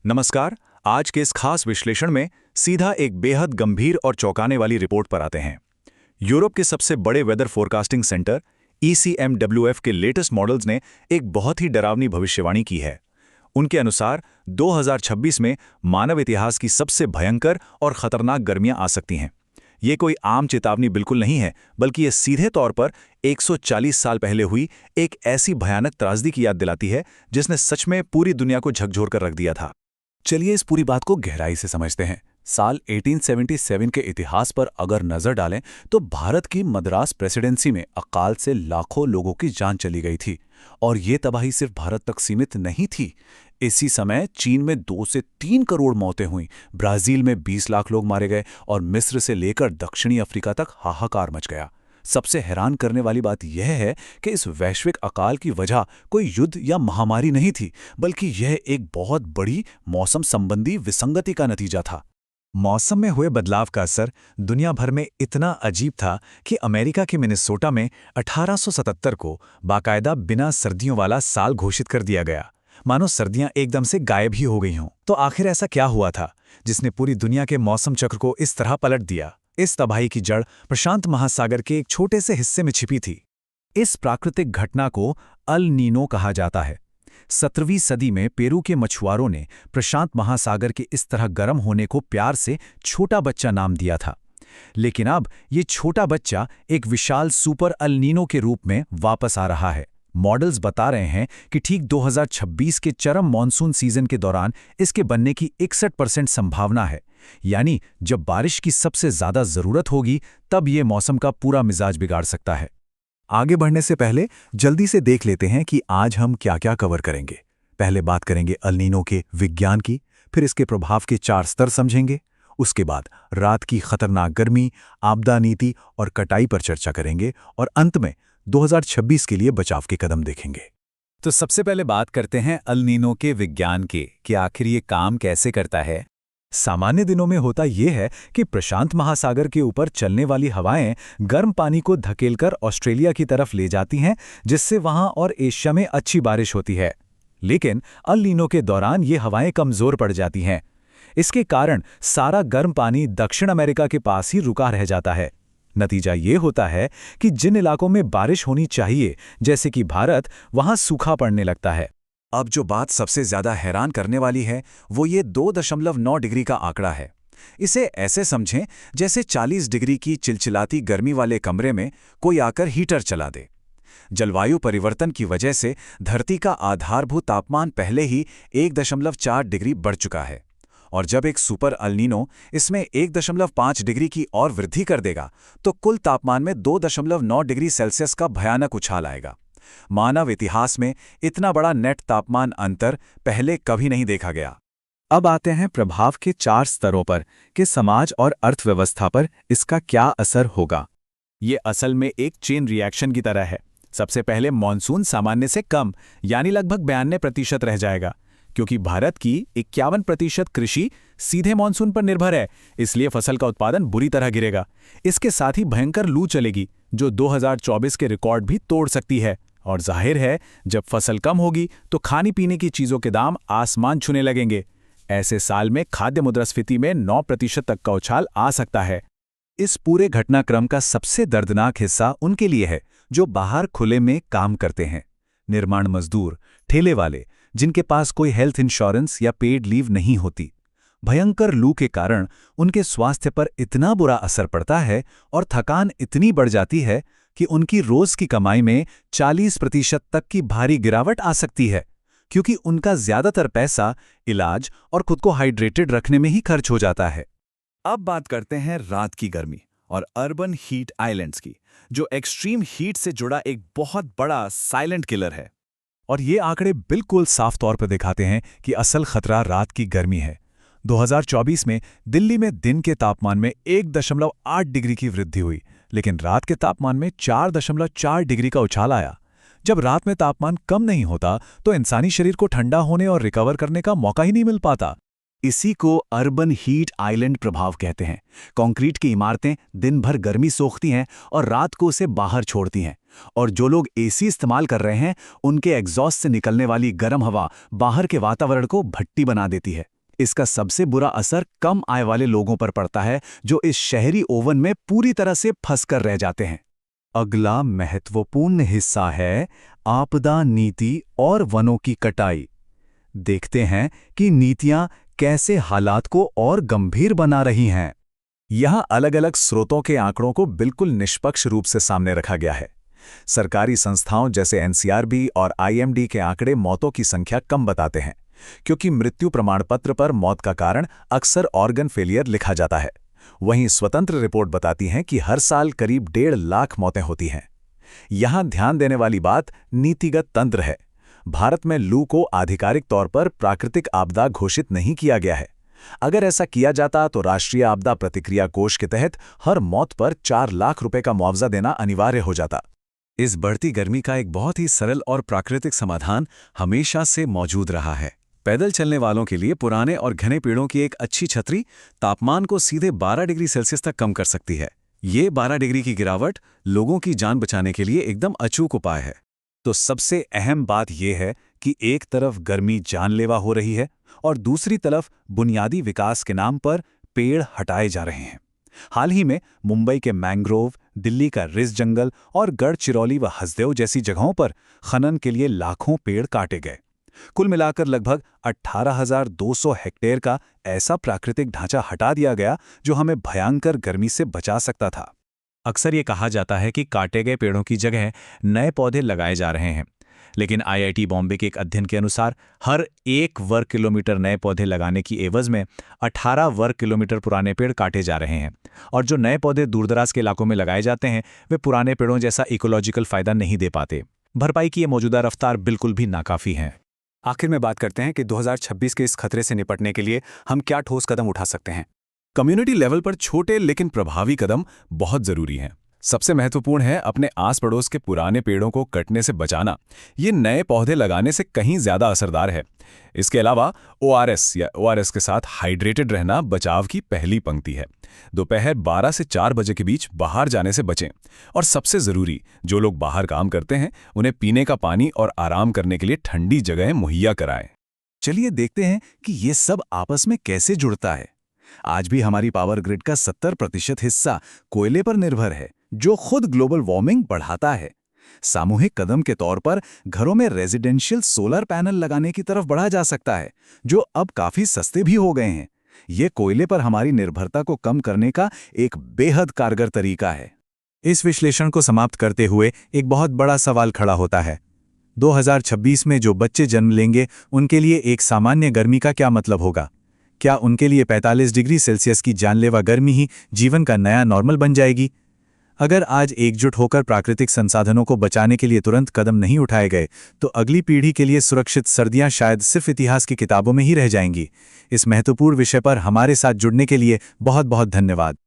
नमस्कार। आज के इस खास विश्लेषण में सीधा एक बेहद गंभीर और चौंकाने वाली रिपोर्ट पर आते हैं। यूरोप के सबसे बड़े वेदर फोरकास्टिंग सेंटर ECMWF के लेटेस्ट मॉडल्स ने एक बहुत ही डरावनी भविष्यवाणी की है। उनके अनुसार 2026 में मानव इतिहास की सबसे भयंकर और खतरनाक गर्मियां आ सकती हैं। ये कोई आम चेतावनी बिल्कुल नहीं है, बल्कि ये सीधे तौर पर 140 साल पहले हुई एक ऐसी भयानक त्रासदी की याद दिलाती है जिसने सच में पूरी दुनिया को झकझोर कर रख दिया था। चलिए इस पूरी बात को गहराई से समझते हैं। साल 1877 के इतिहास पर अगर नजर डालें तो भारत की मद्रास प्रेसिडेंसी में अकाल से लाखों लोगों की जान चली गई थी। और ये तबाही सिर्फ भारत तक सीमित नहीं थी। इसी समय चीन में 2 से 3 करोड़ मौतें हुईं, ब्राजील में 20 लाख लोग मारे गए और मिस्र से लेकर दक्षिणी अफ्रीका तक हाहाकार मच गया। सबसे हैरान करने वाली बात यह है कि इस वैश्विक अकाल की वजह कोई युद्ध या महामारी नहीं थी, बल्कि यह एक बहुत बड़ी मौसम संबंधी विसंगति का नतीजा था। मौसम में हुए बदलाव का असर दुनिया भर में इतना अजीब था कि अमेरिका के मिनेसोटा में 1877 को बाकायदा बिना सर्दियों वाला साल घोषित कर दिया गया, मानो सर्दियां एकदम से गायब ही हो गई हों। तो आखिर ऐसा क्या हुआ था जिसने पूरी दुनिया के मौसम चक्र को इस तरह पलट दिया? इस तबाही की जड़ प्रशांत महासागर के एक छोटे से हिस्से में छिपी थी। इस प्राकृतिक घटना को अल नीनो कहा जाता है। 17वीं सदी में पेरू के मछुआरों ने प्रशांत महासागर के इस तरह गर्म होने को प्यार से छोटा बच्चा नाम दिया था। लेकिन अब ये छोटा बच्चा एक विशाल सुपर अल नीनो के रूप में वापस आ रहा है। मॉडल्स बता रहे हैं कि ठीक 2026 के चरम मॉनसून सीजन के दौरान इसके बनने की 61% संभावना है। यानी जब बारिश की सबसे ज्यादा जरूरत होगी तब ये मौसम का पूरा मिजाज बिगाड़ सकता है। आगे बढ़ने से पहले जल्दी से देख लेते हैं कि आज हम क्या क्या कवर करेंगे। पहले बात करेंगे अल नीनो के विज्ञान की, फिर इसके प्रभाव के 4 स्तर समझेंगे। उसके बाद रात की खतरनाक गर्मी, आपदा नीति और कटाई पर चर्चा करेंगे और अंत में 2026 के लिए बचाव के कदम देखेंगे। तो सबसे पहले बात करते हैं अल नीनो के विज्ञान की कि आखिर ये काम कैसे करता है। सामान्य दिनों में होता यह है कि प्रशांत महासागर के ऊपर चलने वाली हवाएं गर्म पानी को धकेलकर ऑस्ट्रेलिया की तरफ ले जाती हैं, जिससे वहां और एशिया में अच्छी बारिश होती है। लेकिन अल नीनो के दौरान ये हवाएं कमजोर पड़ जाती हैं। इसके कारण सारा गर्म पानी दक्षिण अमेरिका के पास ही रुका रह जाता है। नतीजा ये होता है कि जिन इलाकों में बारिश होनी चाहिए, जैसे कि भारत, वहां सूखा पड़ने लगता है। अब जो बात सबसे ज्यादा हैरान करने वाली है वो ये 2.9 डिग्री का आंकड़ा है। इसे ऐसे समझें जैसे 40 डिग्री की चिलचिलाती गर्मी वाले कमरे में कोई आकर हीटर चला दे। जलवायु परिवर्तन की वजह से धरती का आधारभूत तापमान पहले ही 1.4 डिग्री बढ़ चुका है, और जब एक सुपर अल नीनो इसमें 1.5 डिग्री की और वृद्धि कर देगा तो कुल तापमान में 2.9 डिग्री सेल्सियस का भयानक उछाल आएगा। मानव इतिहास में इतना बड़ा नेट तापमान अंतर पहले कभी नहीं देखा गया। अब आते हैं प्रभाव के 4 स्तरों पर कि समाज और अर्थव्यवस्था पर इसका क्या असर होगा। ये असल में एक चेन रिएक्शन की तरह है। सबसे पहले मॉनसून सामान्य से कम यानी लगभग 92% रह जाएगा, क्योंकि भारत की 51% कृषि सीधे मॉनसून पर निर्भर है, इसलिए फसल का उत्पादन बुरी तरह गिरेगा। इसके साथ ही भयंकर लू चलेगी जो 2024 के रिकॉर्ड भी तोड़ सकती है। और जाहिर है जब फसल कम होगी तो खाने पीने की चीजों के दाम आसमान छूने लगेंगे। ऐसे साल में खाद्य मुद्रास्फीति में 9% तक का उछाल आ सकता है। इस पूरे घटनाक्रम का सबसे दर्दनाक हिस्सा उनके लिए है जो बाहर खुले में काम करते हैं। निर्माण मजदूर, ठेले वाले, जिनके पास कोई हेल्थ इंश्योरेंस या पेड लीव नहीं होती। भयंकर लू के कारण उनके स्वास्थ्य पर इतना बुरा असर पड़ता है और थकान इतनी बढ़ जाती है कि उनकी रोज की कमाई में 40% तक की भारी गिरावट आ सकती है, क्योंकि उनका ज्यादातर पैसा इलाज और खुद को हाइड्रेटेड रखने में ही खर्च हो जाता है। अब बात करते हैं रात की गर्मी और अर्बन हीट आइलैंड्स की, जो एक्सट्रीम हीट से जुड़ा एक बहुत बड़ा साइलेंट किलर है। और ये आंकड़े बिल्कुल साफ तौर पर दिखाते हैं कि असल खतरा रात की गर्मी है। 2024 में दिल्ली में दिन के तापमान में 1.8 डिग्री की वृद्धि हुई, लेकिन रात के तापमान में 4.4 डिग्री का उछाल आया। जब रात में तापमान कम नहीं होता तो इंसानी शरीर को ठंडा होने और रिकवर करने का मौका ही नहीं मिल पाता। इसी को अर्बन हीट आइलैंड प्रभाव कहते हैं। कंक्रीट की इमारतें दिन भर गर्मी सोखती हैं और रात को उसे बाहर छोड़ती हैं, और जो लोग एसी इस्तेमाल कर रहे हैं उनके एग्जॉस्ट से निकलने वाली गर्म हवा बाहर के वातावरण को भट्टी बना देती है। इसका सबसे बुरा असर कम आय वाले लोगों पर पड़ता है, जो इस शहरी ओवन में पूरी तरह से फंसकर रह जाते हैं। अगला महत्वपूर्ण हिस्सा है आपदा नीति और वनों की कटाई। देखते हैं कि नीतियां कैसे हालात को और गंभीर बना रही हैं। यहाँ अलग-अलग स्रोतों के आंकड़ों को बिल्कुल निष्पक्ष रूप से सामने रखा गया है। सरकारी संस्थाओं जैसे एनसीआरबी और आईएमडी के आंकड़े मौतों की संख्या कम बताते हैं, क्योंकि मृत्यु प्रमाण पत्र पर मौत का कारण अक्सर ऑर्गन फेलियर लिखा जाता है। वहीं स्वतंत्र रिपोर्ट बताती हैं कि हर साल करीब 1.5 लाख मौतें होती हैं। यहाँ ध्यान देने वाली बात नीतिगत तंत्र है। भारत में लू को आधिकारिक तौर पर प्राकृतिक आपदा घोषित नहीं किया गया है। अगर ऐसा किया जाता तो राष्ट्रीय आपदा प्रतिक्रिया कोष के तहत हर मौत पर 4 लाख रुपए का मुआवजा देना अनिवार्य हो जाता। इस बढ़ती गर्मी का एक बहुत ही सरल और प्राकृतिक समाधान हमेशा से मौजूद रहा है। पैदल चलने वालों के लिए पुराने और घने पेड़ों की एक अच्छी छतरी तापमान को सीधे 12 डिग्री सेल्सियस तक कम कर सकती है। ये 12 डिग्री की गिरावट लोगों की जान बचाने के लिए एकदम अचूक उपाय है। तो सबसे अहम बात यह है कि एक तरफ गर्मी जानलेवा हो रही है और दूसरी तरफ बुनियादी विकास के नाम पर पेड़ हटाए जा रहे हैं। हाल ही में मुंबई के मैंग्रोव, दिल्ली का रिज जंगल और गढ़चिरौली व हसदेव जैसी जगहों पर खनन के लिए लाखों पेड़ काटे गए। कुल मिलाकर लगभग 18,200 हेक्टेयर का ऐसा प्राकृतिक ढांचा हटा दिया गया जो हमें भयंकर गर्मी से बचा सकता था। अक्सर ये कहा जाता है कि काटे गए पेड़ों की जगह नए पौधे लगाए जा रहे हैं, लेकिन आईआईटी बॉम्बे के एक अध्ययन के अनुसार हर 1 वर्ग किलोमीटर नए पौधे लगाने की एवज में 18 वर्ग किलोमीटर पुराने पेड़ काटे जा रहे हैं, और जो नए पौधे दूरदराज के इलाकों में लगाए जाते हैं वे पुराने पेड़ों जैसा इकोलॉजिकल फायदा नहीं दे पाते। भरपाई की ये मौजूदा रफ्तार बिल्कुल भी नाकाफी है। आखिर में बात करते हैं कि 2026 के इस खतरे से निपटने के लिए हम क्या ठोस कदम उठा सकते हैं। कम्युनिटी लेवल पर छोटे लेकिन प्रभावी कदम बहुत जरूरी हैं। सबसे महत्वपूर्ण है अपने आस पड़ोस के पुराने पेड़ों को कटने से बचाना। ये नए पौधे लगाने से कहीं ज्यादा असरदार है। इसके अलावा ओआरएस के साथ हाइड्रेटेड रहना बचाव की पहली पंक्ति है। दोपहर 12 से 4 बजे के बीच बाहर जाने से बचें। और सबसे जरूरी, जो लोग बाहर काम करते हैं उन्हें पीने का पानी और आराम करने के लिए ठंडी जगहें मुहैया कराएं। चलिए देखते हैं कि ये सब आपस में कैसे जुड़ता है। आज भी हमारी पावर ग्रिड का 70% हिस्सा कोयले पर निर्भर है, जो खुद ग्लोबल वार्मिंग बढ़ाता है। सामूहिक कदम के तौर पर घरों में रेजिडेंशियल सोलर पैनल लगाने की तरफ बढ़ा जा सकता है, जो अब काफी सस्ते भी हो गए हैं। ये कोयले पर हमारी निर्भरता को कम करने का एक बेहद कारगर तरीका है। इस विश्लेषण को समाप्त करते हुए एक बहुत बड़ा सवाल खड़ा होता है। 2026 में जो बच्चे जन्म लेंगे उनके लिए एक सामान्य गर्मी का क्या मतलब होगा? क्या उनके लिए 45 डिग्री सेल्सियस की जानलेवा गर्मी ही जीवन का नया नॉर्मल बन जाएगी? अगर आज एकजुट होकर प्राकृतिक संसाधनों को बचाने के लिए तुरंत कदम नहीं उठाए गए, तो अगली पीढ़ी के लिए सुरक्षित सर्दियां शायद सिर्फ इतिहास की किताबों में ही रह जाएंगी। इस महत्वपूर्ण विषय पर हमारे साथ जुड़ने के लिए बहुत बहुत धन्यवाद।